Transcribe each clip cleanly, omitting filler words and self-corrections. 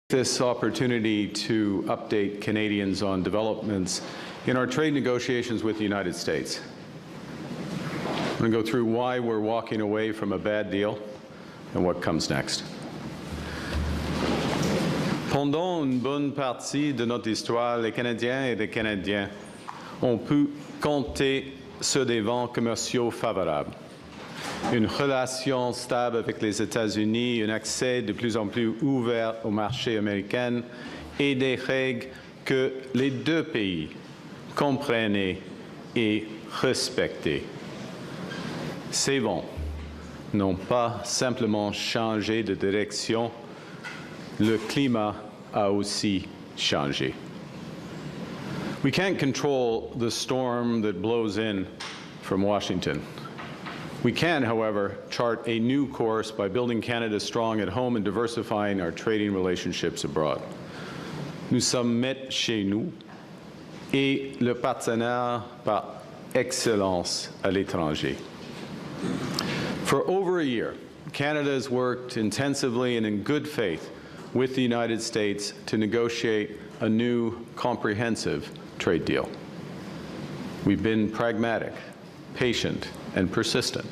This opportunity to update Canadians on developments in our trade negotiations with the United States. I'm going to go through why we're walking away from a bad deal and what comes next. Pendant une bonne partie de notre histoire, les Canadiens et les Canadiens ont pu compter sur des vents commerciaux favorables. Une relation stable avec les États-Unis, un accès de plus en plus ouvert au marché américain et des règles que les deux pays comprenaient et respectaient. Ces vents n'ont pas simplement changé de direction, le climat a aussi changé. We can't control the storm that blows in from Washington. We can, however, chart a new course by building Canada strong at home and diversifying our trading relationships abroad. Nous sommes maîtres chez nous et le partenaire par excellence à l'étranger. For over a year, Canada has worked intensively and in good faith with the United States to negotiate a new comprehensive trade deal. We've been pragmatic, patient, and persistent.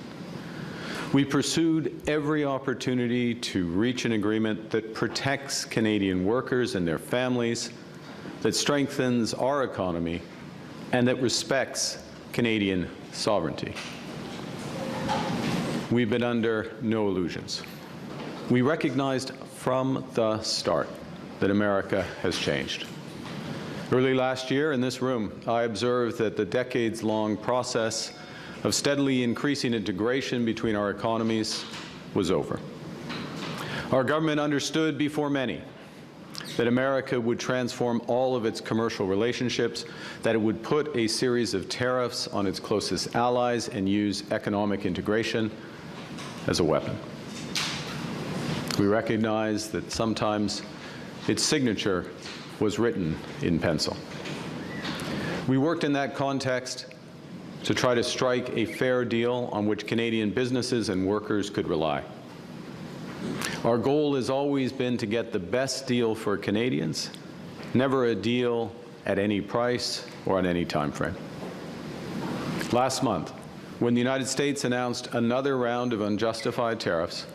We pursued every opportunity to reach an agreement that protects Canadian workers and their families, that strengthens our economy, and that respects Canadian sovereignty. We've been under no illusions. We recognized from the start that America has changed. Early last year in this room, I observed that the decades-long process of steadily increasing integration between our economies was over. Our government understood before many that America would transform all of its commercial relationships, that it would put a series of tariffs on its closest allies and use economic integration as a weapon. We recognize that sometimes its signature was written in pencil. We worked in that context to try to strike a fair deal on which Canadian businesses and workers could rely. Our goal has always been to get the best deal for Canadians, never a deal at any price or on any time frame. Last month, when the United States announced another round of unjustified tariffs,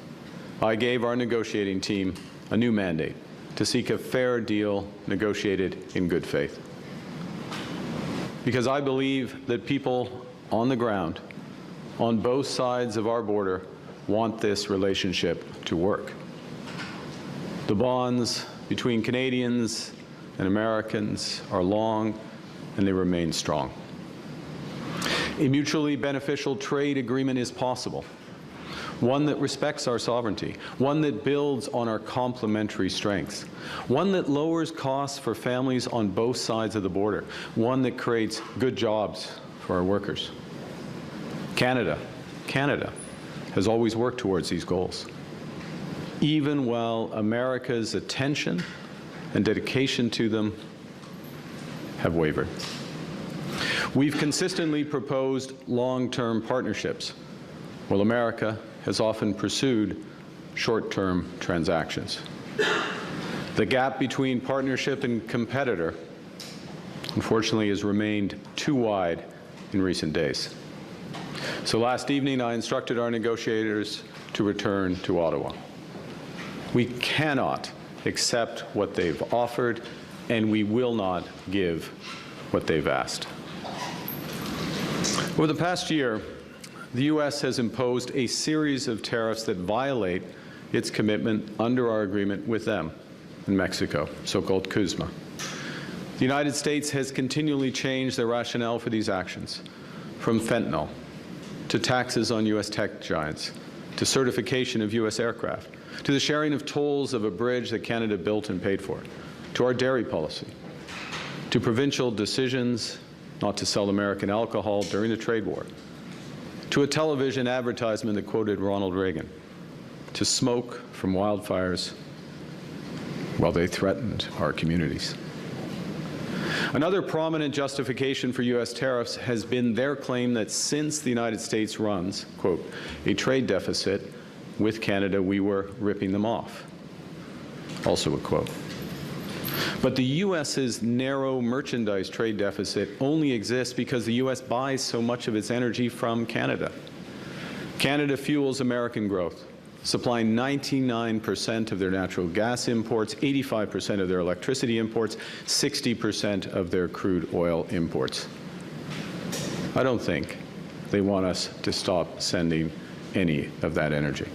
I gave our negotiating team a new mandate to seek a fair deal negotiated in good faith. Because I believe that people on the ground, on both sides of our border, want this relationship to work. The bonds between Canadians and Americans are long, and they remain strong. A mutually beneficial trade agreement is possible, one that respects our sovereignty, one that builds on our complementary strengths, one that lowers costs for families on both sides of the border, one that creates good jobs for our workers. Canada has always worked towards these goals, even while America's attention and dedication to them have wavered. We've consistently proposed long-term partnerships, while America has often pursued short-term transactions. The gap between partnership and competitor, unfortunately, has remained too wide in recent days. So last evening, I instructed our negotiators to return to Ottawa. We cannot accept what they've offered, and we will not give what they've asked. Over the past year, the U.S. has imposed a series of tariffs that violate its commitment under our agreement with them in Mexico, so-called CUSMA. The United States has continually changed the rationale for these actions, from fentanyl to taxes on U.S. tech giants, to certification of U.S. aircraft, to the sharing of tolls of a bridge that Canada built and paid for, to our dairy policy, to provincial decisions not to sell American alcohol during the trade war, to a television advertisement that quoted Ronald Reagan, to smoke from wildfires while they threatened our communities. Another prominent justification for U.S. tariffs has been their claim that since the United States runs, quote, a trade deficit with Canada, we were ripping them off. Also a quote. But the U.S.'s narrow merchandise trade deficit only exists because the U.S. buys so much of its energy from Canada. Canada fuels American growth, supplying 99% of their natural gas imports, 85% of their electricity imports, 60% of their crude oil imports. I don't think they want us to stop sending any of that energy.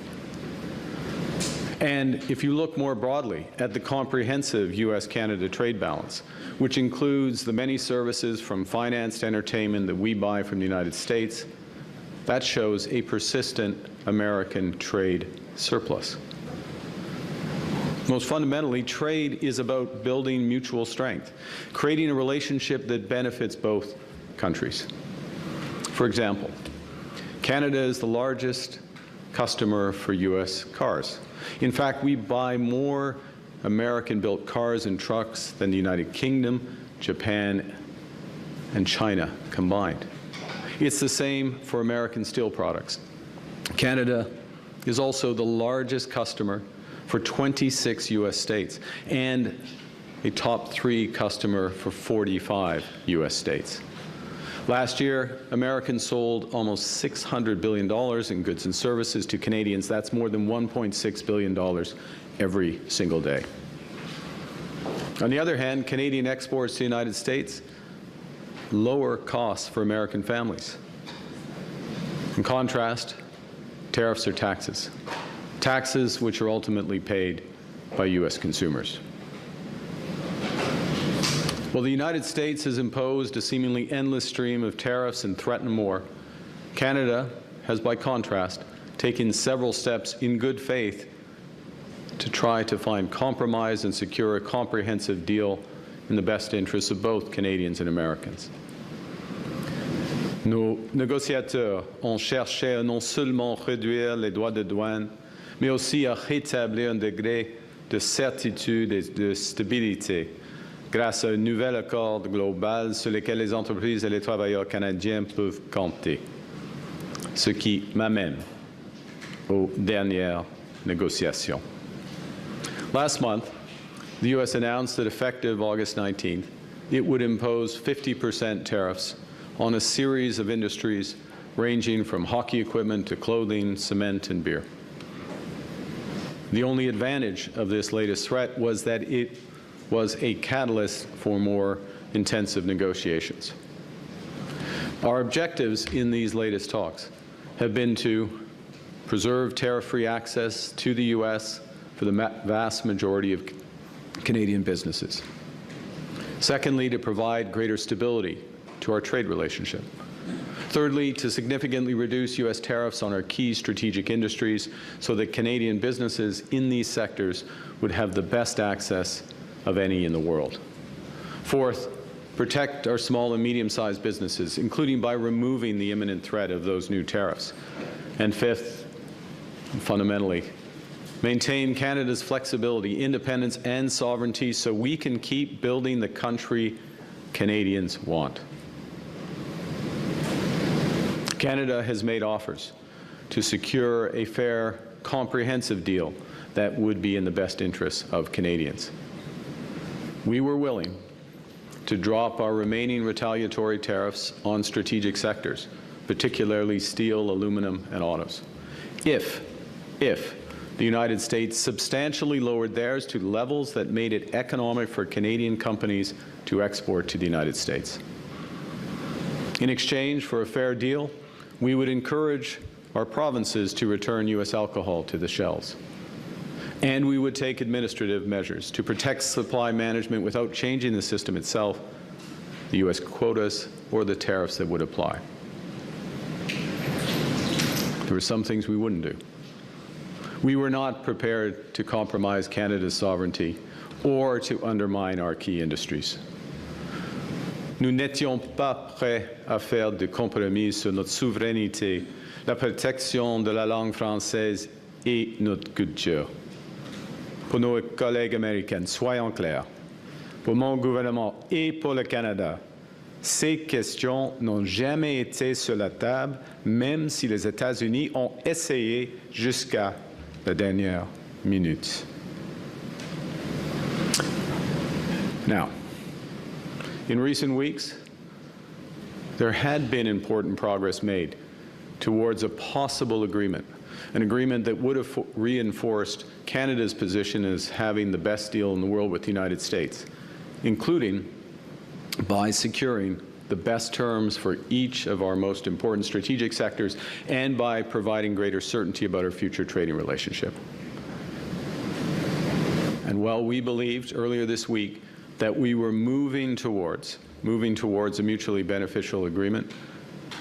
And if you look more broadly at the comprehensive U.S.-Canada trade balance, which includes the many services from finance to entertainment that we buy from the United States, that shows a persistent American trade surplus. Most fundamentally, trade is about building mutual strength, creating a relationship that benefits both countries. For example, Canada is the largest customer for U.S. cars. In fact, we buy more American-built cars and trucks than the United Kingdom, Japan, and China combined. It's the same for American steel products. Canada is also the largest customer for 26 U.S. states and a top 3 customer for 45 U.S. states. Last year, Americans sold almost $600 billion in goods and services to Canadians. That's more than $1.6 billion every single day. On the other hand, Canadian exports to the United States lower costs for American families. In contrast, tariffs are taxes. Taxes which are ultimately paid by U.S. consumers. While the United States has imposed a seemingly endless stream of tariffs and threatened more, Canada has, by contrast, taken several steps in good faith to try to find compromise and secure a comprehensive deal in the best interests of both Canadians and Americans. Nos négociateurs ont cherché à non seulement réduire les droits de douane, mais aussi à rétablir un degré de certitude et de stabilité grâce à un nouvel accord global sur lequel les entreprises et les travailleurs canadiens peuvent compter. Ce qui m'amène aux dernières négociations. Last month, the U.S. announced that effective August 19th, it would impose 50% tariffs on a series of industries ranging from hockey equipment to clothing, cement, and beer. The only advantage of this latest threat was that it was a catalyst for more intensive negotiations. Our objectives in these latest talks have been to preserve tariff-free access to the U.S. for the vast majority of Canadian businesses. Secondly, to provide greater stability to our trade relationship. Thirdly, to significantly reduce U.S. tariffs on our key strategic industries so that Canadian businesses in these sectors would have the best access of any in the world. Fourth, protect our small and medium-sized businesses, including by removing the imminent threat of those new tariffs. And fifth, fundamentally, maintain Canada's flexibility, independence, and sovereignty so we can keep building the country Canadians want. Canada has made offers to secure a fair, comprehensive deal that would be in the best interests of Canadians. We were willing to drop our remaining retaliatory tariffs on strategic sectors, particularly steel, aluminum, and autos, if the United States substantially lowered theirs to levels that made it economic for Canadian companies to export to the United States. In exchange for a fair deal, we would encourage our provinces to return U.S. alcohol to the shelves. And we would take administrative measures to protect supply management without changing the system itself, the U.S. quotas, or the tariffs that would apply. There were some things we wouldn't do. We were not prepared to compromise Canada's sovereignty or to undermine our key industries. Nous n'étions pas prêts à faire de compromis sur notre souveraineté, la protection de la langue française et notre culture. Pour nos collègues américains, soyons clairs, pour mon gouvernement et pour le Canada, ces questions n'ont jamais été sur la table, même si les États-Unis ont essayé jusqu'à la dernière minute. Now, in recent weeks, there had been important progress made towards a possible agreement, an agreement that would have reinforced Canada's position as having the best deal in the world with the United States, including by securing the best terms for each of our most important strategic sectors and by providing greater certainty about our future trading relationship. And while we believed earlier this week that we were moving towards a mutually beneficial agreement,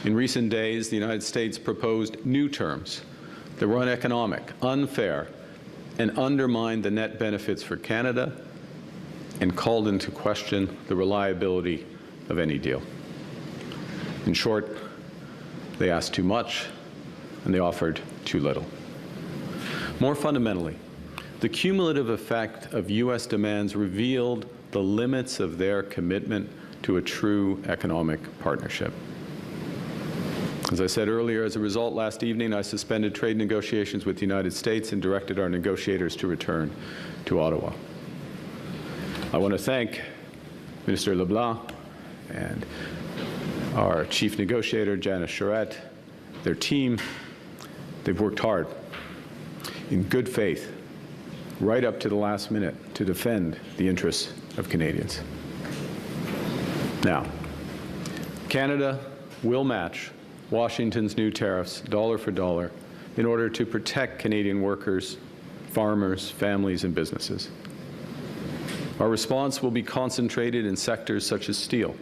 in recent days the United States proposed new terms that were uneconomic, unfair, and undermined the net benefits for Canada and called into question the reliability of any deal. In short, they asked too much and they offered too little. More fundamentally, the cumulative effect of U.S. demands revealed the limits of their commitment to a true economic partnership. As I said earlier, as a result, last evening I suspended trade negotiations with the United States and directed our negotiators to return to Ottawa. I want to thank Minister LeBlanc and our chief negotiator, Janice Charette, their team. They've worked hard, in good faith, right up to the last minute to defend the interests of Canadians. Now, Canada will match Washington's new tariffs dollar for dollar in order to protect Canadian workers, farmers, families, and businesses. Our response will be concentrated in sectors such as steel,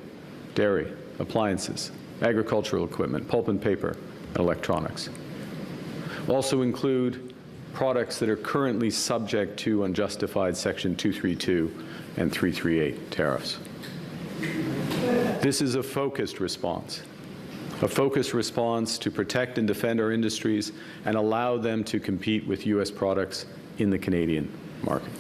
dairy, appliances, agricultural equipment, pulp and paper, and electronics. We'll also include products that are currently subject to unjustified Section 232 and 338 tariffs. This is a focused response to protect and defend our industries and allow them to compete with U.S. products in the Canadian market.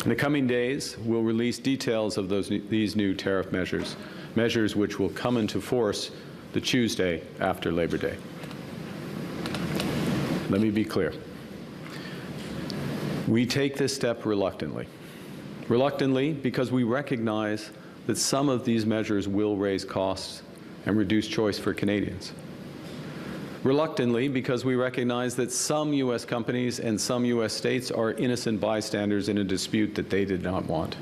In the coming days, we'll release details of these new tariff measures which will come into force the Tuesday after Labor Day. Let me be clear. We take this step reluctantly. Reluctantly because we recognize that some of these measures will raise costs and reduce choice for Canadians. Reluctantly because we recognize that some U.S. companies and some U.S. states are innocent bystanders in a dispute that they did not want.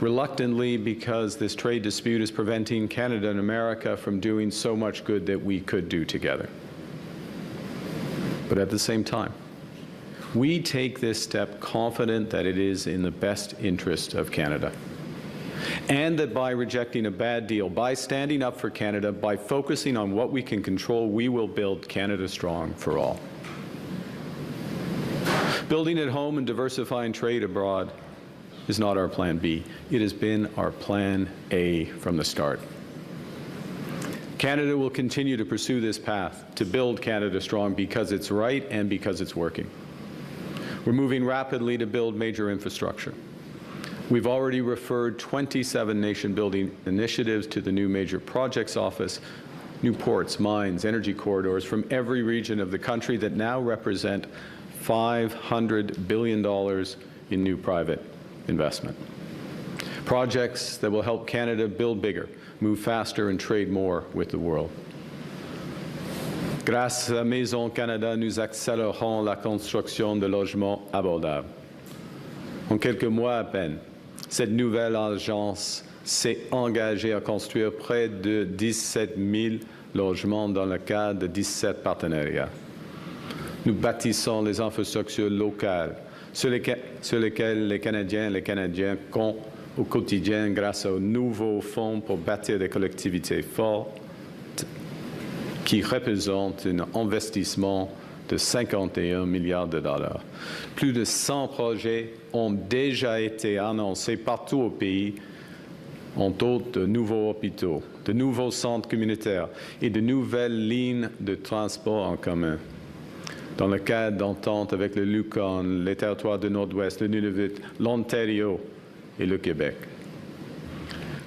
Reluctantly because this trade dispute is preventing Canada and America from doing so much good that we could do together. But at the same time, we take this step confident that it is in the best interest of Canada, and that by rejecting a bad deal, by standing up for Canada, by focusing on what we can control, we will build Canada strong for all. Building at home and diversifying trade abroad is not our plan B. It has been our plan A from the start. Canada will continue to pursue this path to build Canada strong because it's right and because it's working. We're moving rapidly to build major infrastructure. We've already referred 27 nation-building initiatives to the new Major Projects Office, new ports, mines, energy corridors from every region of the country that now represent $500 billion in new private investment. Projects that will help Canada build bigger, move faster, and trade more with the world. Grâce à Maison Canada, nous accélérons la construction de logements abordables. En quelques mois à peine, cette nouvelle agence s'est engagée à construire près de 17 000 logements dans le cadre de 17 partenariats. Nous bâtissons les infrastructures locales sur lesquelles les Canadiens et les Canadiennes comptent au quotidien grâce au nouveau fonds pour bâtir des collectivités fortes qui représente un investissement de 51 milliards de dollars. Plus de 100 projets ont déjà été annoncés partout au pays, entre autres de nouveaux hôpitaux, de nouveaux centres communautaires et de nouvelles lignes de transport en commun. Dans le cadre d'entente avec le Yukon, les territoires du Nord-Ouest, le Nunavut, l'Ontario et le Québec.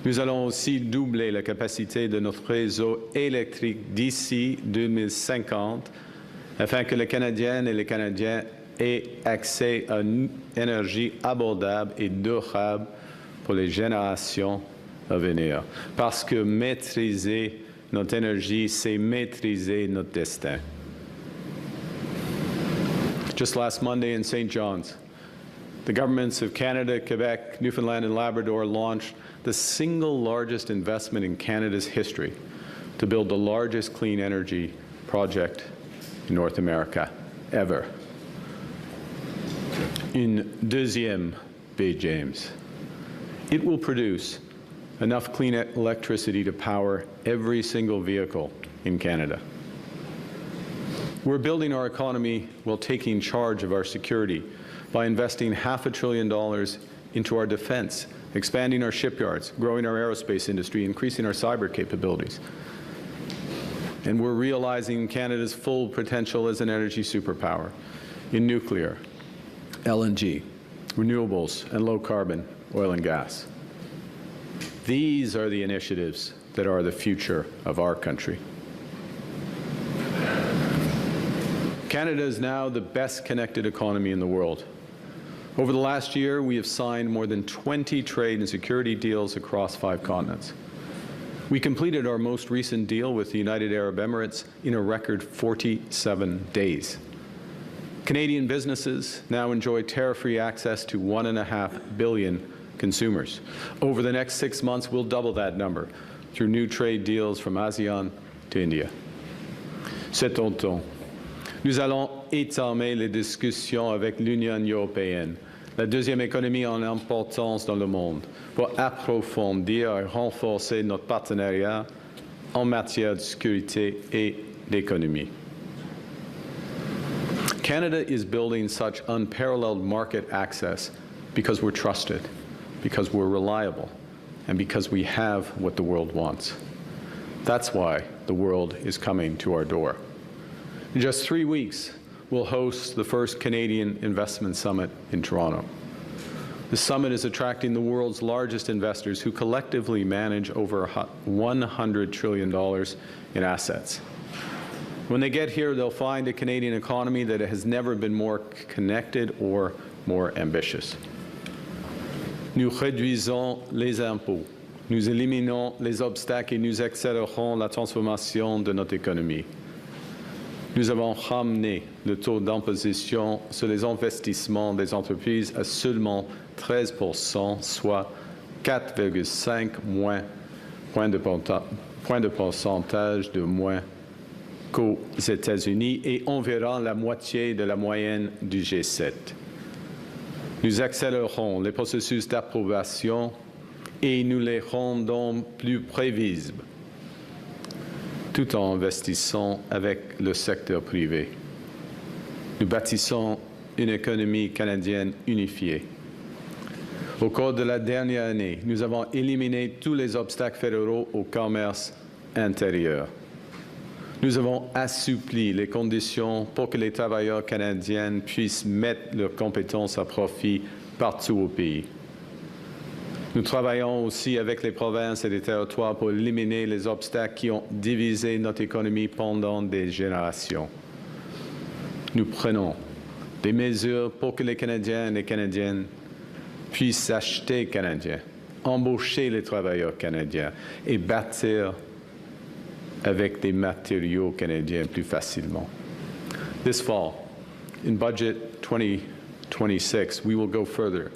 Nous allons aussi doubler la capacité de notre réseau électrique d'ici 2050 afin que les Canadiennes et les Canadiens et accès à une énergie abordable et durable pour les générations à venir. Parce que maîtriser notre énergie, c'est maîtriser notre destin. Just last Monday in St. John's, the governments of Canada, Quebec, Newfoundland, and Labrador launched the single largest investment in Canada's history to build the largest clean energy project in North America ever. Une deuxième Bay James. It will produce enough clean electricity to power every single vehicle in Canada. We're building our economy while taking charge of our security by investing $500 billion into our defense, expanding our shipyards, growing our aerospace industry, increasing our cyber capabilities. And we're realizing Canada's full potential as an energy superpower in nuclear, LNG, renewables, and low-carbon oil and gas. These are the initiatives that are the future of our country. Canada is now the best connected economy in the world. Over the last year, we have signed more than 20 trade and security deals across 5 continents. We completed our most recent deal with the United Arab Emirates in a record 47 days. Canadian businesses now enjoy tariff-free access to 1.5 billion consumers. Over the next 6 months, we'll double that number through new trade deals from ASEAN to India. Cet automne, nous allons entamer les discussions avec l'Union européenne, la deuxième économie en importance dans le monde, pour approfondir et renforcer notre partenariat en matière de sécurité et d'économie. Canada is building such unparalleled market access because we're trusted, because we're reliable, and because we have what the world wants. That's why the world is coming to our door. In just 3 weeks, we'll host the first Canadian Investment Summit in Toronto. The summit is attracting the world's largest investors who collectively manage over $100 trillion in assets. When they get here, they'll find a Canadian economy that has never been more connected or more ambitious. Nous réduisons les impôts, nous éliminons les obstacles et nous accélérons la transformation de notre économie. Nous avons ramené le taux d'imposition sur les investissements des entreprises à seulement 13%, soit 4,5 points de pourcentage de moins qu'aux États-Unis et environ la moitié de la moyenne du G7. Nous accélérons les processus d'approbation et nous les rendons plus prévisibles, tout en investissant avec le secteur privé. Nous bâtissons une économie canadienne unifiée. Au cours de la dernière année, nous avons éliminé tous les obstacles fédéraux au commerce intérieur. Nous avons assoupli les conditions pour que les travailleurs canadiens puissent mettre leurs compétences à profit partout au pays. Nous travaillons aussi avec les provinces et les territoires pour éliminer les obstacles qui ont divisé notre économie pendant des générations. Nous prenons des mesures pour que les Canadiens et les Canadiennes puissent acheter canadien, embaucher les travailleurs canadiens et bâtir avec des matériaux canadiens plus facilement. This fall, in Budget 2026, we will go further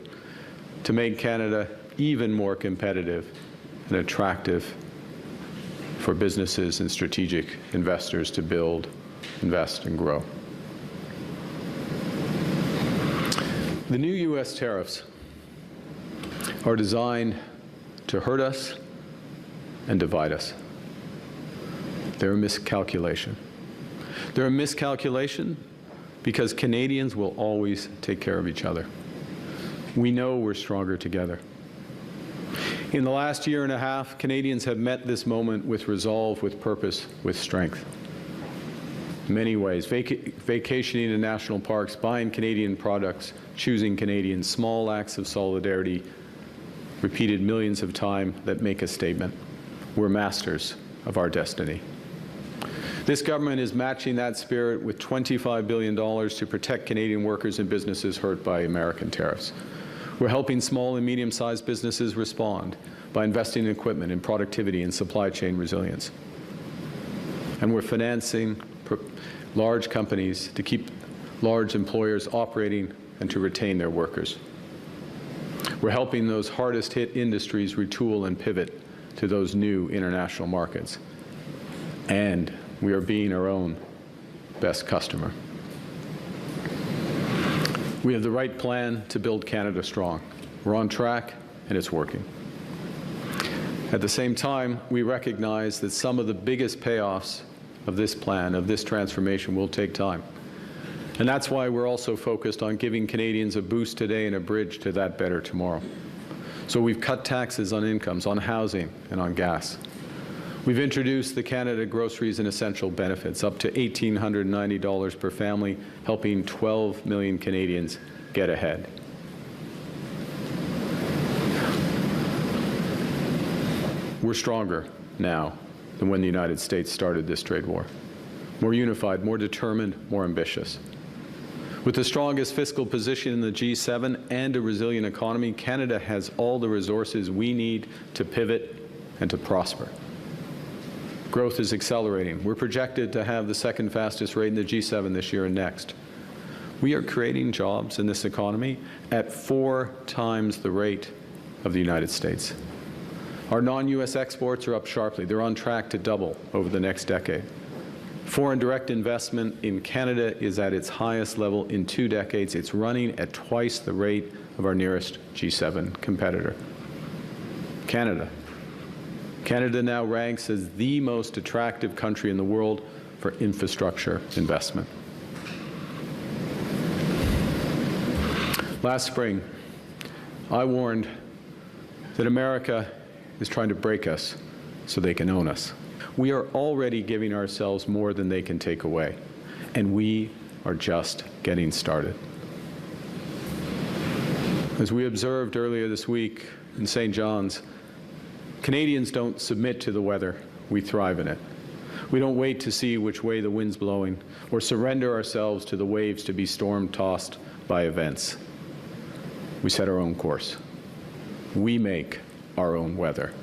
to make Canada even more competitive and attractive for businesses and strategic investors to build, invest, and grow. The new U.S. tariffs are designed to hurt us and divide us. They're a miscalculation. They're a miscalculation because Canadians will always take care of each other. We know we're stronger together. In the last year and a half, Canadians have met this moment with resolve, with purpose, with strength. In many ways, vacationing in national parks, buying Canadian products, choosing Canadian, small acts of solidarity, repeated millions of times that make a statement. We're masters of our destiny. This government is matching that spirit with $25 billion to protect Canadian workers and businesses hurt by American tariffs. We're helping small and medium-sized businesses respond by investing in equipment, in productivity, and supply chain resilience. And we're financing large companies to keep large employers operating and to retain their workers. We're helping those hardest-hit industries retool and pivot to those new international markets. And we are being our own best customer. We have the right plan to build Canada strong. We're on track, and it's working. At the same time, we recognize that some of the biggest payoffs of this plan, of this transformation, will take time. And that's why we're also focused on giving Canadians a boost today and a bridge to that better tomorrow. So we've cut taxes on incomes, on housing, and on gas. We've introduced the Canada Groceries and Essential Benefits, up to $1,890 per family, helping 12 million Canadians get ahead. We're stronger now than when the United States started this trade war. More unified, more determined, more ambitious. With the strongest fiscal position in the G7 and a resilient economy, Canada has all the resources we need to pivot and to prosper. Growth is accelerating. We're projected to have the second fastest rate in the G7 this year and next. We are creating jobs in this economy at 4 times the rate of the United States. Our non-U.S. exports are up sharply. They're on track to double over the next decade. Foreign direct investment in Canada is at its highest level in 2 decades. It's running at twice the rate of our nearest G7 competitor. Canada now ranks as the most attractive country in the world for infrastructure investment. Last spring, I warned that America is trying to break us so they can own us. We are already giving ourselves more than they can take away, and we are just getting started. As we observed earlier this week in St. John's, Canadians don't submit to the weather, we thrive in it. We don't wait to see which way the wind's blowing or surrender ourselves to the waves to be storm-tossed by events. We set our own course. We make our own weather.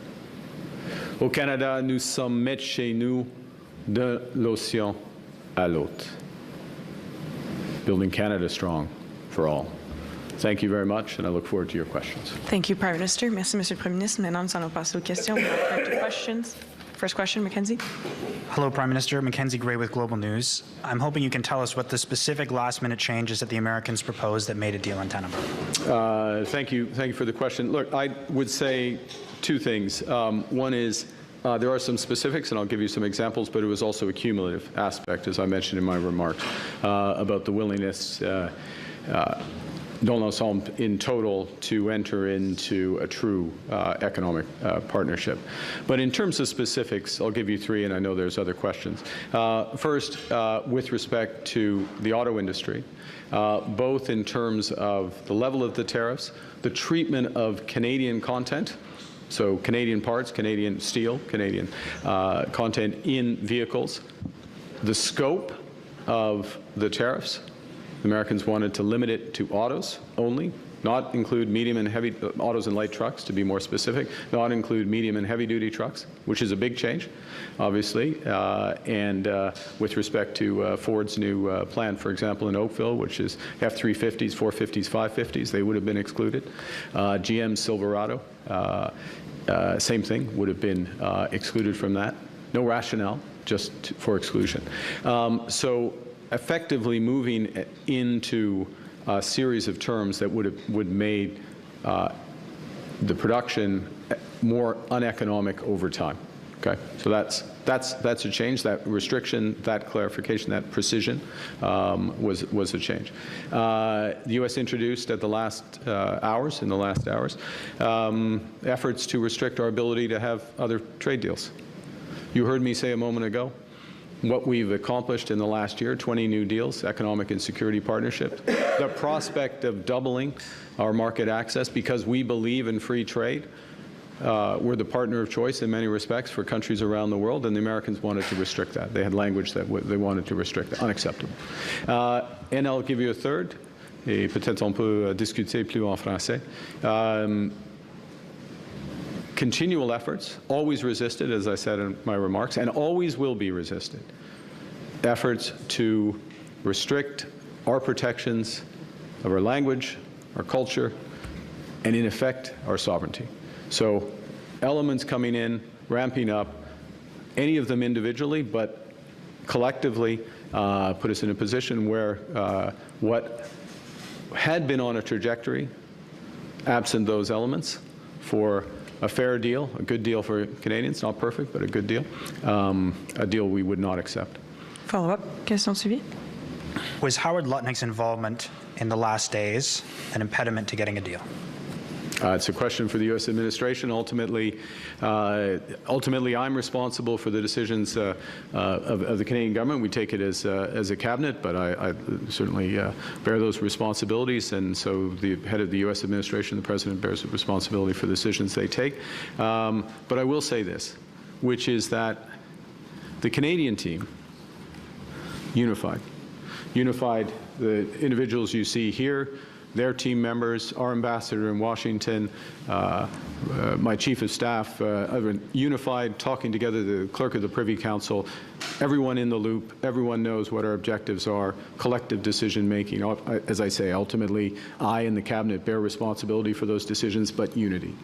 Au Canada, nous sommes maîtres chez nous de l'océan à l'autre. Building Canada strong for all. Thank you very much, and I look forward to your questions. Thank you, Prime Minister. Merci, Monsieur le Premier ministre. Maintenant, nous allons passer aux questions. We'll go to questions. First question, Mackenzie. Hello, Prime Minister. Mackenzie Gray with Global News. I'm hoping you can tell us what the specific last-minute changes that the Americans proposed that made a deal in Tenenbaum. Thank you for the question. Look, I would say 2 things. One is there are some specifics, and I'll give you some examples, but it was also a cumulative aspect, as I mentioned in my remarks, about the willingness dans l'ensemble in total to enter into a true economic partnership. But in terms of specifics, I'll give you 3, and I know there's other questions. First, with respect to the auto industry, both in terms of the level of the tariffs, the treatment of Canadian content, so Canadian parts, Canadian steel, Canadian content in vehicles, the scope of the tariffs. The Americans wanted to limit it to autos only, not include medium and heavy autos and light trucks, to be more specific, not include medium and heavy-duty trucks, which is a big change, obviously. And with respect to Ford's new plant, for example, in Oakville, which is F-350s, 450s, 550s, they would have been excluded. GM Silverado, same thing, would have been excluded from that. No rationale, just for exclusion. So effectively moving into a series of terms that would made the production more uneconomic over time. Okay, so that's a change. That restriction, that clarification, that precision was a change. The U.S. introduced in the last hours, efforts to restrict our ability to have other trade deals. You heard me say a moment ago what we've accomplished in the last year, 20 new deals, economic and security partnerships, the prospect of doubling our market access because we believe in free trade, were the partner of choice in many respects for countries around the world, and the Americans wanted to restrict that. They had language that they wanted to restrict. Unacceptable. And I'll give you a third, et peut-être on peut discuter plus en français. Continual efforts, always resisted, as I said in my remarks, and always will be resisted, efforts to restrict our protections of our language, our culture, and in effect, our sovereignty. So elements coming in, ramping up, any of them individually, but collectively put us in a position where what had been on a trajectory, absent those elements, for a fair deal, a good deal for Canadians, not perfect, but a good deal, a deal we would not accept. Follow-up. Question suivie. Was Howard Lutnick's involvement in the last days an impediment to getting a deal? It's a question for the U.S. administration. Ultimately, I'm responsible for the decisions of the Canadian government. We take it as a cabinet, but I certainly bear those responsibilities, and so the head of the U.S. administration, the president, bears responsibility for the decisions they take. But I will say this, which is that the Canadian team, unified, the individuals you see here, their team members, our ambassador in Washington, my chief of staff, unified, talking together, the clerk of the Privy Council, everyone in the loop, everyone knows what our objectives are, collective decision making. As I say, ultimately, I and the cabinet bear responsibility for those decisions, but unity.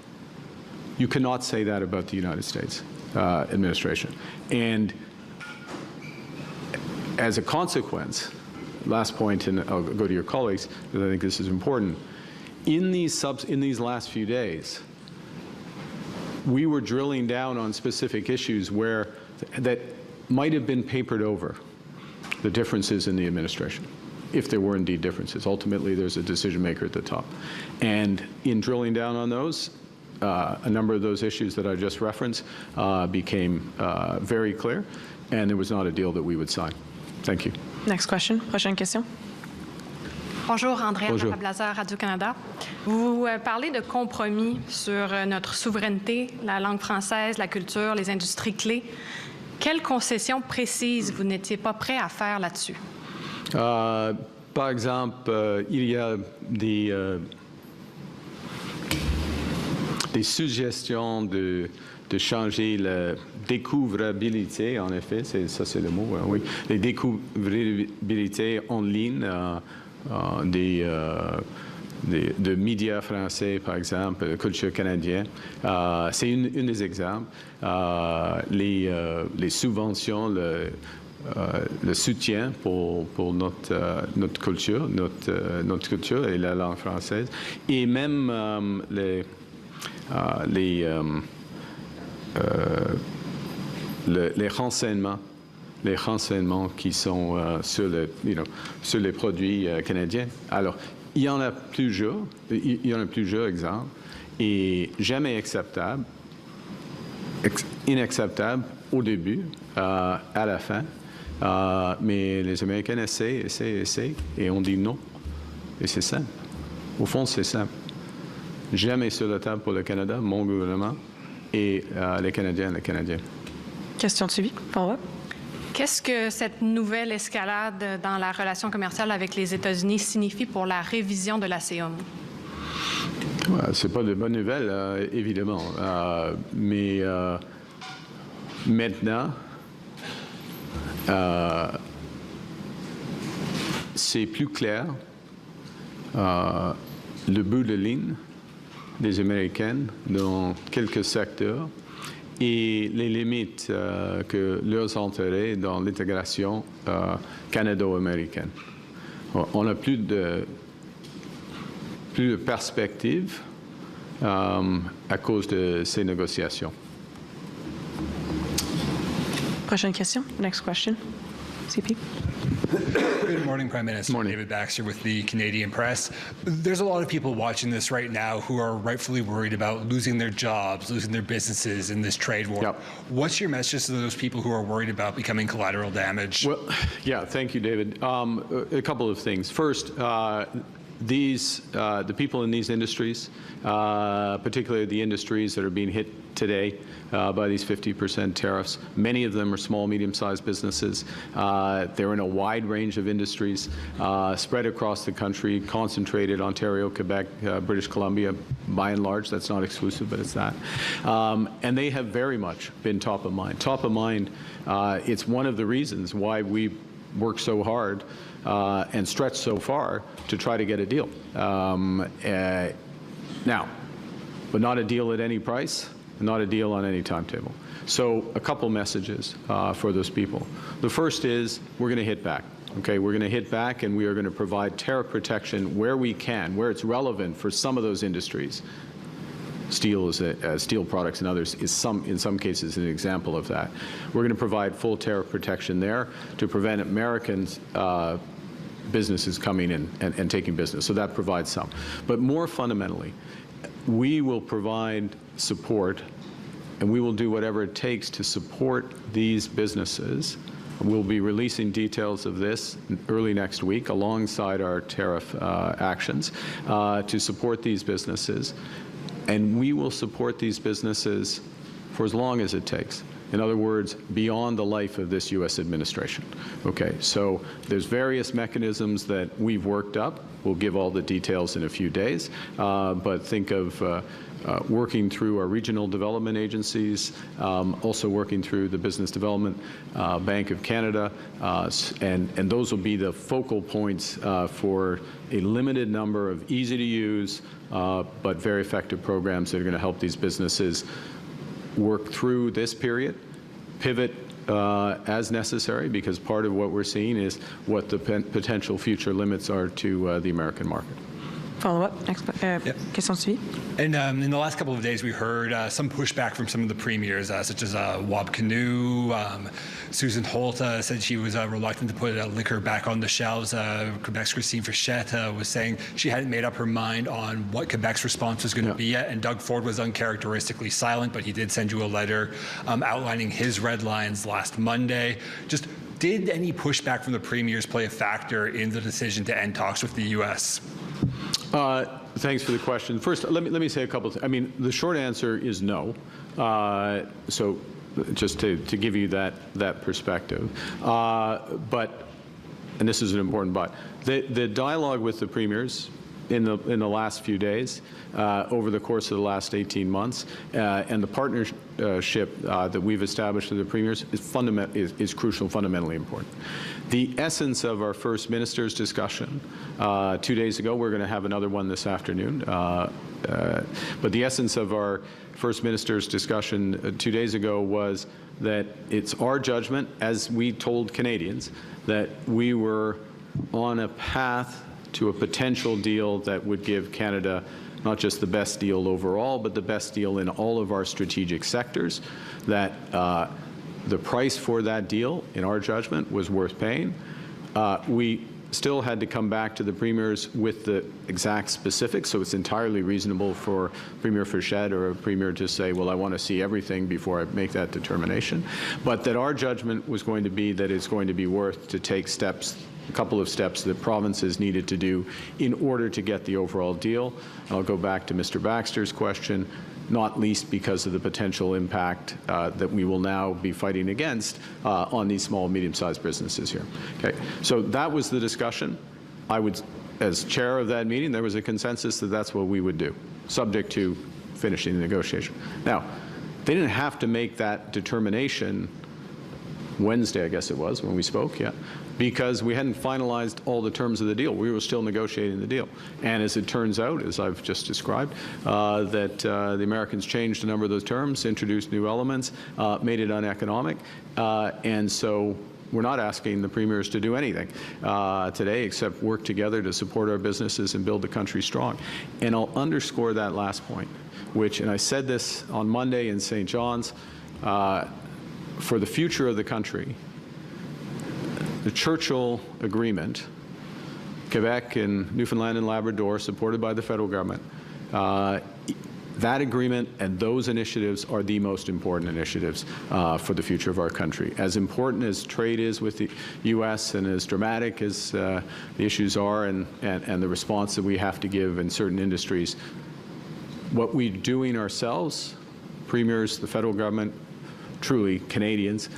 You cannot say that about the United States administration. And as a consequence, last point, and I'll go to your colleagues, because I think this is important. In these last few days, we were drilling down on specific issues that might have been papered over, the differences in the administration, if there were indeed differences. Ultimately, there's a decision maker at the top. And in drilling down on those, a number of those issues that I just referenced became very clear, and there was not a deal that we would sign. Thank you. Next question. Prochaine question. Bonjour, Andrea Bonjour. Blazer, Radio-Canada. Vous parlez de compromis sur notre souveraineté, la langue française, la culture, les industries clés. Quelles concessions précises vous n'étiez pas prêt à faire là-dessus? Par exemple, il y a des suggestions de changer la découvrabilité, en effet, ça c'est le mot, oui, les découvrabilités en ligne de médias français, par exemple, culture canadienne. C'est une des exemples. Les subventions, le soutien pour notre culture, notre culture et la langue française, et même les renseignements qui sont sur les produits canadiens. Alors, il y en a plusieurs exemples, et jamais acceptable, inacceptable au début, à la fin. Mais les Américains essaient, et on dit non. Et c'est simple. Au fond, c'est simple. Jamais sur la table pour le Canada, mon gouvernement, et les Canadiens et les Canadiennes. Question suivie. Follow-up. Qu'est-ce que cette nouvelle escalade dans la relation commerciale avec les États-Unis signifie pour la révision de la COME? C'est pas de bonnes nouvelles, évidemment. Mais maintenant, c'est plus clair le bout de ligne des Américaines dans quelques secteurs et les limites que leurs intérêts dans l'intégration canado-américaine. On n'a plus de perspective à cause de ces négociations. Prochaine question. Next question. CP. Good morning, Prime Minister. Morning. David Baxter with the Canadian Press. There's a lot of people watching this right now who are rightfully worried about losing their jobs, losing their businesses in this trade war. Yep. What's your message to those people who are worried about becoming collateral damage? Well, yeah, thank you, David. A couple of things. First, the people in these industries, particularly the industries that are being hit today by these 50% tariffs, many of them are small, medium-sized businesses. They're in a wide range of industries, spread across the country, concentrated Ontario, Quebec, British Columbia, by and large. That's not exclusive, but it's that. And they have very much been top of mind. Top of mind, it's one of the reasons why we work so hard and stretch so far to try to get a deal. Now, but not a deal at any price, not a deal on any timetable. So a couple messages for those people. The first is we're going to hit back. Okay, we're going to hit back, and we are going to provide tariff protection where we can, where it's relevant for some of those industries. Steel steel products and others is in some cases an example of that. We're going to provide full tariff protection there to prevent Americans businesses coming in and taking business. So that provides some. But more fundamentally, we will provide support, and we will do whatever it takes to support these businesses. We'll be releasing details of this early next week alongside our tariff actions to support these businesses. And we will support these businesses for as long as it takes. In other words, beyond the life of this U.S. administration. Okay, so there's various mechanisms that we've worked up. We'll give all the details in a few days, but think of working through our regional development agencies, also working through the Business Development Bank of Canada, and those will be the focal points for a limited number of easy-to-use but very effective programs that are going to help these businesses work through this period, pivot as necessary, because part of what we're seeing is what the potential future limits are to the American market. Follow-up. Next question suivie. And in the last couple of days, we heard some pushback from some of the premiers, such as Wab Kinew. Susan Holt said she was reluctant to put liquor back on the shelves. Quebec's Christine Frechette was saying she hadn't made up her mind on what Quebec's response was going to be yet. And Doug Ford was uncharacteristically silent, but he did send you a letter outlining his red lines last Monday. Just did any pushback from the premiers play a factor in the decision to end talks with the U.S.? Thanks for the question. First, let me say a couple things. I mean, the short answer is no. So just to give you that perspective. But, and this is an important but, the dialogue with the premiers in the last few days, over the course of the last 18 months, and the partnership that we've established with the premiers is crucial, fundamentally important. The essence of our first minister's discussion 2 days ago, we're going to have another one this afternoon, but the essence of our first minister's discussion 2 days ago was that it's our judgment, as we told Canadians, that we were on a path to a potential deal that would give Canada not just the best deal overall, but the best deal in all of our strategic sectors, that the price for that deal, in our judgment, was worth paying. We still had to come back to the premiers with the exact specifics, so it's entirely reasonable for Premier Frechette or a premier to say, well, I want to see everything before I make that determination. But that our judgment was going to be that it's going to be worth to take steps, a couple of steps that provinces needed to do in order to get the overall deal. I'll go back to Mr. Baxter's question, not least because of the potential impact that we will now be fighting against on these small, medium-sized businesses here. Okay, so that was the discussion. I would, as chair of that meeting, there was a consensus that that's what we would do, subject to finishing the negotiation. Now, they didn't have to make that determination Wednesday, I guess it was, when we spoke, yeah, because we hadn't finalized all the terms of the deal. We were still negotiating the deal. And as it turns out, as I've just described, that the Americans changed a number of those terms, introduced new elements, made it uneconomic. And so we're not asking the premiers to do anything today except work together to support our businesses and build the country strong. And I'll underscore that last point, which, and I said this on Monday in St. John's, for the future of the country, the Churchill Agreement, Quebec and Newfoundland and Labrador, supported by the federal government, That agreement and those initiatives are the most important initiatives for the future of our country. As important as trade is with the U.S. and as dramatic as the issues are and the response that we have to give in certain industries, what we're doing ourselves, premiers, the federal government, truly Canadians,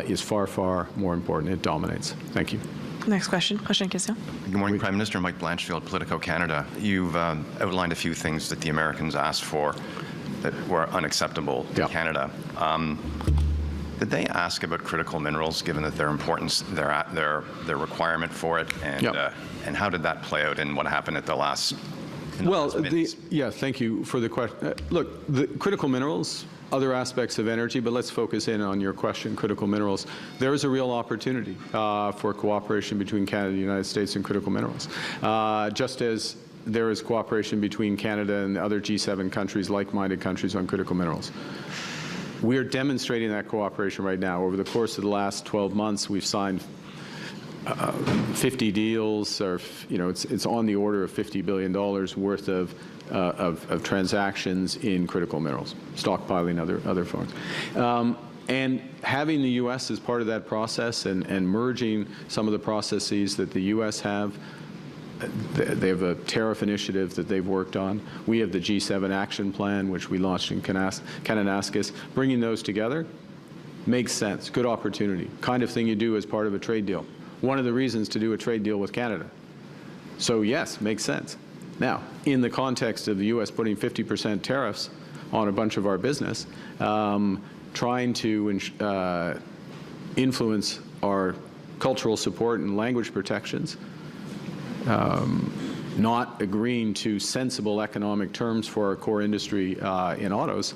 is far, far more important. It dominates. Thank you. Next question. Prochaine question. Good morning, Prime Minister. Mike Blanchfield, Politico Canada. You've outlined a few things that the Americans asked for that were unacceptable to Canada. Did they ask about critical minerals, given that their importance, their requirement for it, and how did that play out in what happened at the last? Well, thank you for the question. Look, the critical minerals, other aspects of energy, but let's focus in on your question, critical minerals. There is a real opportunity for cooperation between Canada and the United States in critical minerals, just as there is cooperation between Canada and other G7 countries, like-minded countries, on critical minerals. We are demonstrating that cooperation right now. Over the course of the last 12 months, we've signed 50 deals, or it's on the order of $50 billion worth of transactions in critical minerals, stockpiling, other forms. And having the U.S. as part of that process and merging some of the processes that the U.S. have, they have a tariff initiative that they've worked on. We have the G7 action plan, which we launched in Kananaskis. Bringing those together makes sense, good opportunity, kind of thing you do as part of a trade deal. One of the reasons to do a trade deal with Canada. So yes, makes sense. Now, in the context of the U.S. putting 50% tariffs on a bunch of our business, trying to influence our cultural support and language protections, not agreeing to sensible economic terms for our core industry in autos,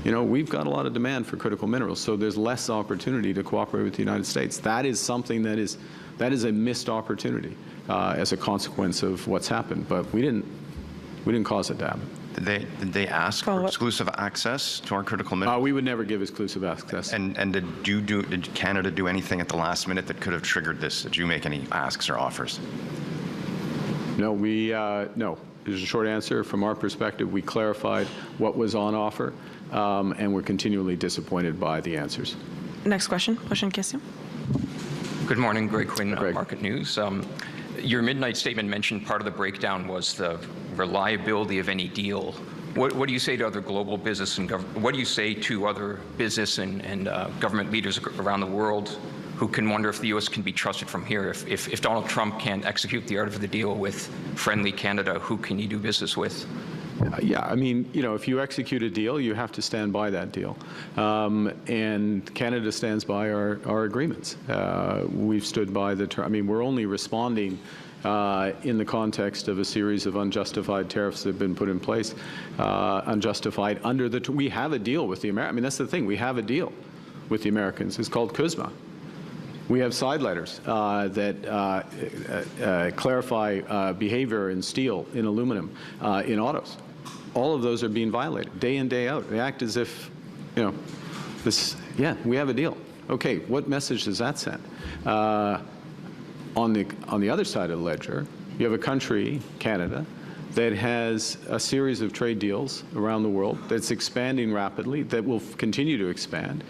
we've got a lot of demand for critical minerals, so there's less opportunity to cooperate with the United States. That is something that is a missed opportunity as a consequence of what's happened. But we didn't cause it to happen. Did they ask for exclusive access to our critical minerals? We would never give exclusive access. And did Canada do anything at the last minute that could have triggered this? Did you make any asks or offers? No, no. There's a short answer. From our perspective, we clarified what was on offer, and we're continually disappointed by the answers. Next question. Prochaine question. Good morning, Greg Quinn, Market News. Your midnight statement mentioned part of the breakdown was the reliability of any deal. What do you say to other global business and what do you say to other business and government leaders around the world who can wonder if the U.S. can be trusted from here? If Donald Trump can't execute the art of the deal with friendly Canada, who can you do business with? Yeah, I mean, if you execute a deal, you have to stand by that deal. And Canada stands by our agreements. We've stood by the term. I mean, we're only responding in the context of a series of unjustified tariffs that have been put in place, unjustified under the. We have a deal with the Americans. I mean, that's the thing. We have a deal with the Americans. It's called CUSMA. We have side letters that clarify behavior in steel, in aluminum, in autos. All of those are being violated day in, day out. They act as if, we have a deal. Okay, what message does that send? On the other side of the ledger, you have a country, Canada, that has a series of trade deals around the world that's expanding rapidly, that will continue to expand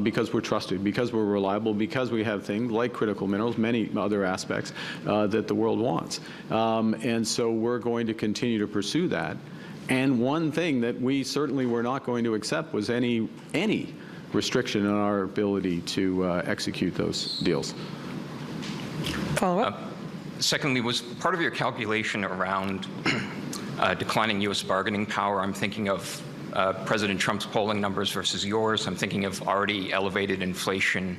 because we're trusted, because we're reliable, because we have things like critical minerals, many other aspects that the world wants. And so we're going to continue to pursue that. And one thing that we certainly were not going to accept was any restriction on our ability to execute those deals. Follow-up. Secondly, was part of your calculation around declining U.S. bargaining power? I'm thinking of President Trump's polling numbers versus yours. I'm thinking of already elevated inflation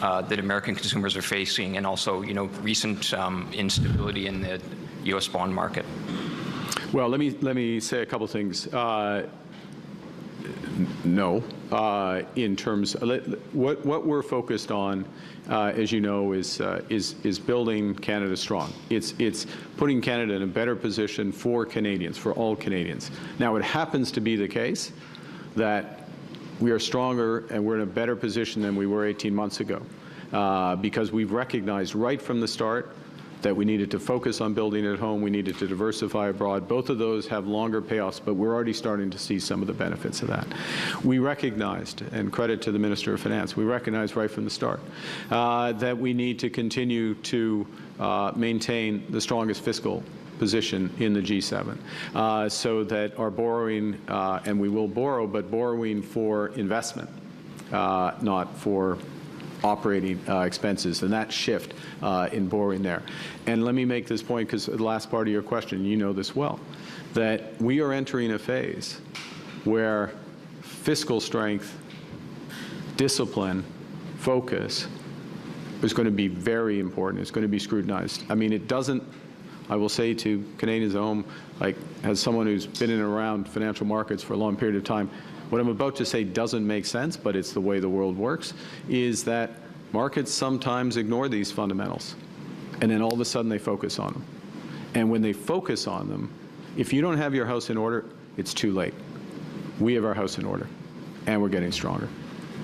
that American consumers are facing, and also, recent instability in the U.S. bond market. Well, let me say a couple things. No, in terms what we're focused on, as you know, is building Canada strong. It's putting Canada in a better position for Canadians, for all Canadians. Now, it happens to be the case that we are stronger and we're in a better position than we were 18 months ago, because we've recognized right from the start that we needed to focus on building at home, we needed to diversify abroad. Both of those have longer payoffs, but we're already starting to see some of the benefits of that. We recognized, and credit to the Minister of Finance, we recognized right from the start that we need to continue to maintain the strongest fiscal position in the G7 so that our borrowing, and we will borrow, but borrowing for investment, not for operating expenses, and that shift in borrowing there. And let me make this point, because the last part of your question, you know this well, that we are entering a phase where fiscal strength, discipline, focus is going to be very important. It's going to be scrutinized. I mean, it doesn't, I will say to Canadians at home, like as someone who's been in and around financial markets for a long period of time, what I'm about to say doesn't make sense, but it's the way the world works, is that markets sometimes ignore these fundamentals, and then all of a sudden they focus on them. And when they focus on them, if you don't have your house in order, it's too late. We have our house in order, and we're getting stronger.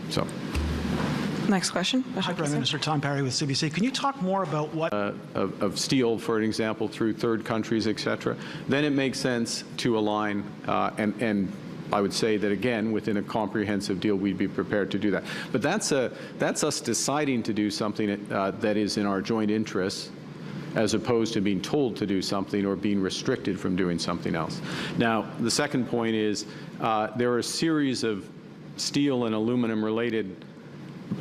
So. Next question. Hi, Prime Minister. Tom Parry with CBC. Can you talk more about what of steel, for example, through third countries, et cetera, then it makes sense to align and I would say that, again, within a comprehensive deal, we'd be prepared to do that. But that's us deciding to do something that is in our joint interests, as opposed to being told to do something or being restricted from doing something else. Now, the second point is there are a series of steel and aluminum related.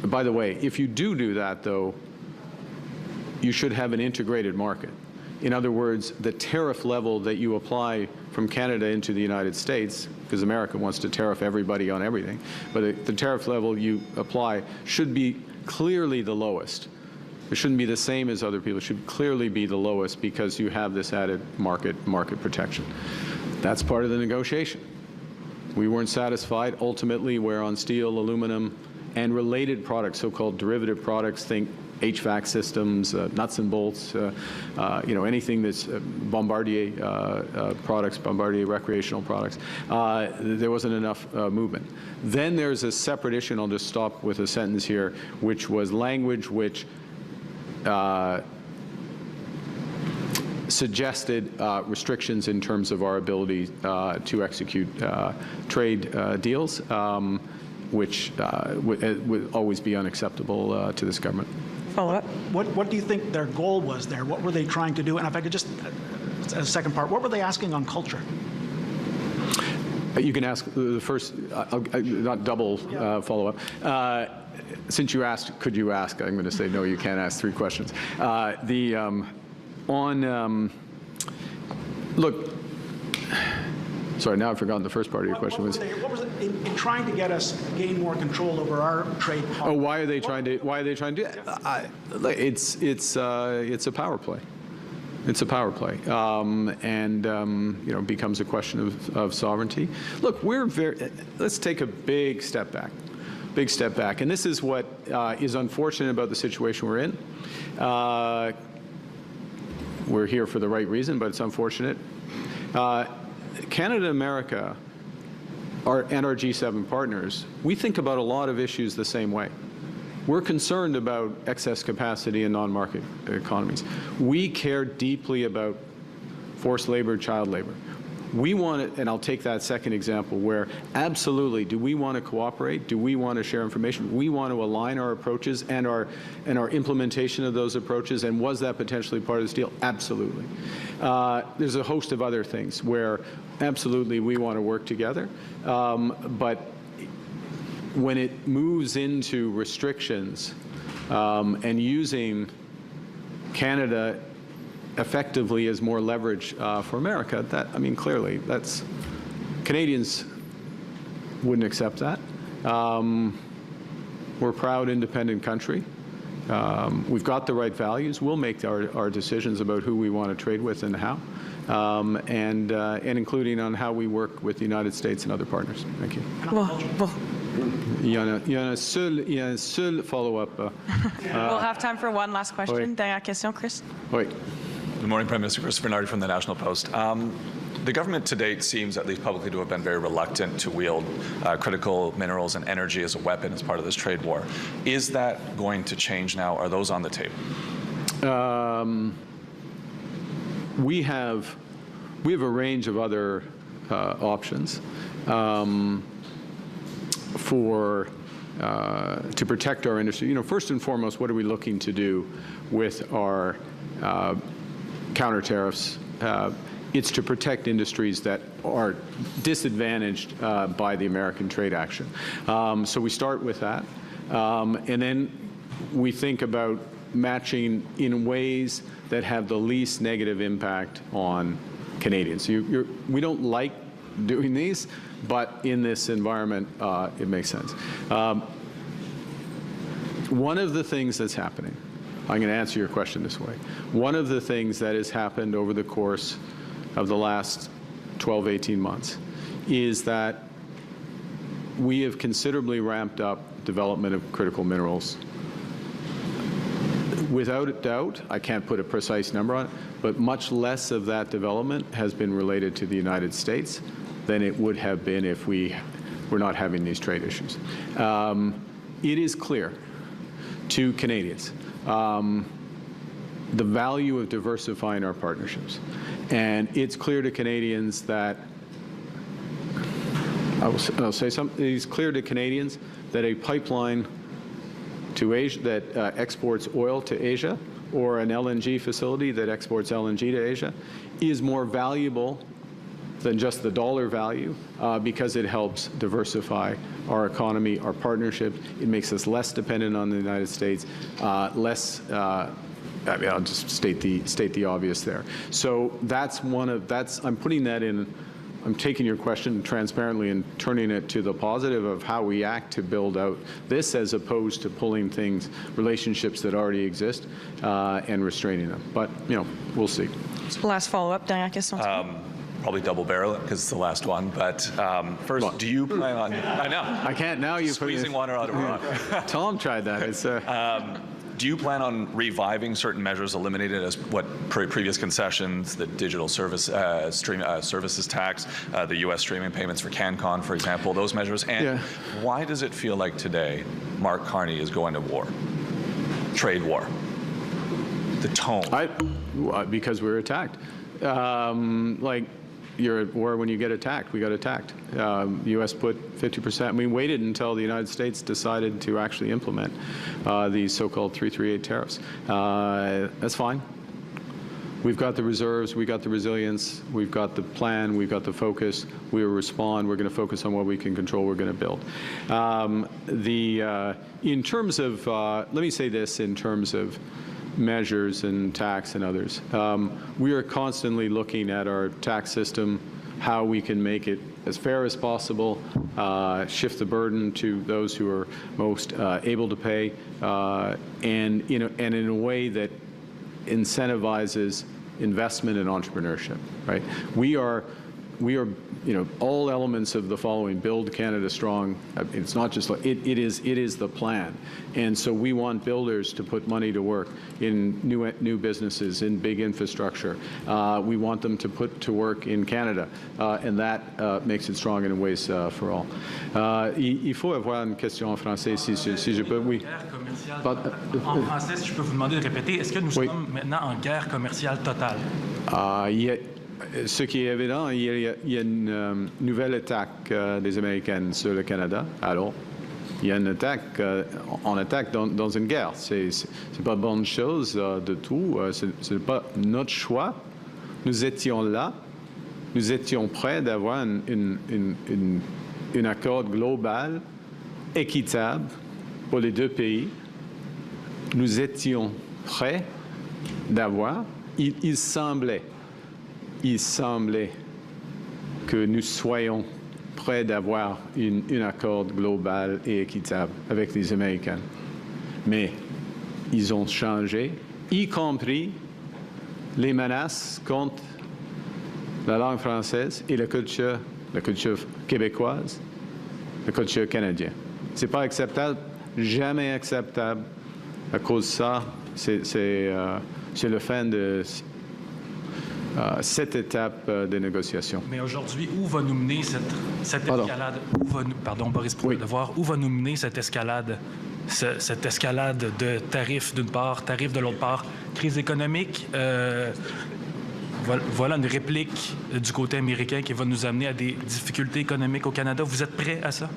By the way, if you do that, though, you should have an integrated market. In other words, the tariff level that you apply from Canada into the United States, because America wants to tariff everybody on everything, but the tariff level you apply should be clearly the lowest. It shouldn't be the same as other people. It should clearly be the lowest because you have this added market protection. That's part of the negotiation. We weren't satisfied. Ultimately, we're on steel, aluminum, and related products, so-called derivative products. Think HVAC systems, nuts and bolts, anything that's Bombardier products, Bombardier recreational products. There wasn't enough movement. Then there's a separate issue, and I'll just stop with a sentence here, which was language which suggested restrictions in terms of our ability to execute trade deals, which would always be unacceptable to this government. Follow up. what do you think their goal was there? What were they trying to do? And if I could just, a second part, what were they asking on culture? You can ask the first, not double follow-up. Since you asked, could you ask? I'm going to say no, you can't ask 3 questions. Look, sorry, now I've forgotten the first part of your question. What was it in trying to get us gain more control over our trade policy? Oh, why are they trying to do it? It's a power play. It's a power play, becomes a question of sovereignty. Look, let's take a big step back. And this is what is unfortunate about the situation we're in. We're here for the right reason, but it's unfortunate. Canada, America, and our G7 partners, we think about a lot of issues the same way. We're concerned about excess capacity in non-market economies. We care deeply about forced labor, child labor. We want it, and I'll take that second example, where absolutely, do we want to cooperate? Do we want to share information? We want to align our approaches and our implementation of those approaches, and was that potentially part of this deal? Absolutely. There's a host of other things where absolutely we want to work together, but when it moves into restrictions and using Canada effectively as more leverage for America, clearly, Canadians wouldn't accept that. We're a proud, independent country. We've got the right values. We'll make our decisions about who we want to trade with and how, and including on how we work with the United States and other partners. Thank you. Il y a un seul follow-up. We'll have time for one last question. Oui. Dernière question, Chris. Oui. Good morning, Prime Minister. Christopher Nardi from the National Post. The government to date seems, at least publicly, to have been very reluctant to wield critical minerals and energy as a weapon as part of this trade war. Is that going to change now? Are those on the table? we have a range of other options to protect our industry. You know, first and foremost, what are we looking to do with our counter tariffs? It's to protect industries that are disadvantaged by the American trade action. So we start with that, and then we think about matching in ways that have the least negative impact on Canadians. We don't like doing these, but in this environment, it makes sense. One of the things that's happening, I'm going to answer your question this way. One of the things that has happened over the course of the last 12, 18 months is that we have considerably ramped up development of critical minerals. Without a doubt, I can't put a precise number on it, but much less of that development has been related to the United States than it would have been if we were not having these trade issues. It is clear to Canadians the value of diversifying our partnerships. And it's clear to Canadians that, I'll say something, it's clear to Canadians that a pipeline to Asia that exports oil to Asia, or an LNG facility that exports LNG to Asia, is more valuable than just the dollar value because it helps diversify our economy, our partnership. It makes us less dependent on the United States, I mean, I'll just state the obvious there. So I'm putting that in. I'm taking your question transparently and turning it to the positive of how we act to build out this, as opposed to pulling relationships that already exist, and restraining them. But, you know, we'll see. Last follow-up, dernière question. Probably double barrel it because it's the last one. But first, do you plan on? I know. I can't now. You squeezing water out of a rock. Tom tried that. It's. Do you plan on reviving certain measures eliminated as what previous concessions, the digital services tax, the U.S. streaming payments for CanCon, for example, those measures? And why does it feel like today Mark Carney is going to war, trade war? The tone. Because we were attacked. Like, you're at war when you get attacked. We got attacked. U.S. put 50%. We waited until the United States decided to actually implement these so-called 338 tariffs. That's fine. We've got the reserves. We got the resilience. We've got the plan. We've got the focus. We will respond. We're going to focus on what we can control. We're going to build. In terms of, let me say this, in terms of measures and tax and others. We are constantly looking at our tax system, how we can make it as fair as possible, shift the burden to those who are most able to pay, and in a way that incentivizes investment and entrepreneurship. Right? We are. All elements of the following: build Canada strong. It's not just like it is the plan, and so we want builders to put money to work in new businesses, in big infrastructure. We want them to put to work in Canada, and that makes it strong in ways for all. Il faut avoir une question en français si je peux. Oui. En français, si je peux vous demander de répéter, est-ce que nous sommes maintenant en guerre commerciale totale? Ce qui est évident, il y a une nouvelle attaque des Américains sur le Canada. Alors, il y a une attaque, on attaque dans une guerre. C'est pas bonne chose de tout. Ce n'est pas notre choix. Nous étions là. Nous étions prêts d'avoir un accord global, équitable pour les deux pays. Nous étions prêts d'avoir. Il semblait que nous soyons prêts d'avoir un accord global et équitable avec les Américains. Mais ils ont changé, y compris les menaces contre la langue française et la culture québécoise, la culture canadienne. Ce n'est pas acceptable, jamais acceptable. À cause de ça, c'est la fin de cette étape de négociation. Mais aujourd'hui, où va nous mener cette escalade? Boris, pour le devoir, où va nous mener cette escalade de tarifs d'une part, tarifs de l'autre part, crise économique, Voilà une réplique du côté américain qui va nous amener à des difficultés économiques au Canada. Vous êtes prêt à ça?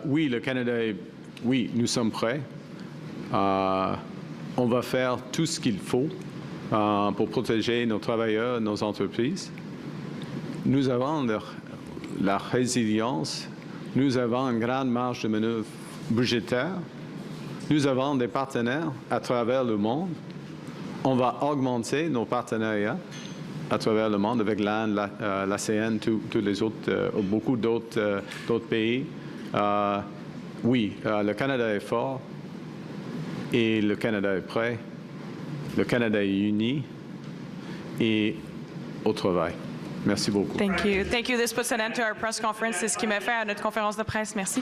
Oui, le Canada oui, nous sommes prêts. On va faire tout ce qu'il faut pour protéger nos travailleurs, nos entreprises. Nous avons la résilience, nous avons une grande marge de manœuvre budgétaire, nous avons des partenaires à travers le monde. On va augmenter nos partenariats à travers le monde avec l'Inde, l'ASEAN, tous les autres, beaucoup d'autres pays. Oui, le Canada est fort et le Canada est prêt. Le Canada est uni et au travail. Merci beaucoup. Thank you. Thank you. This puts an end to our press conference. C'est ce qui met fin à notre conférence de presse. Merci.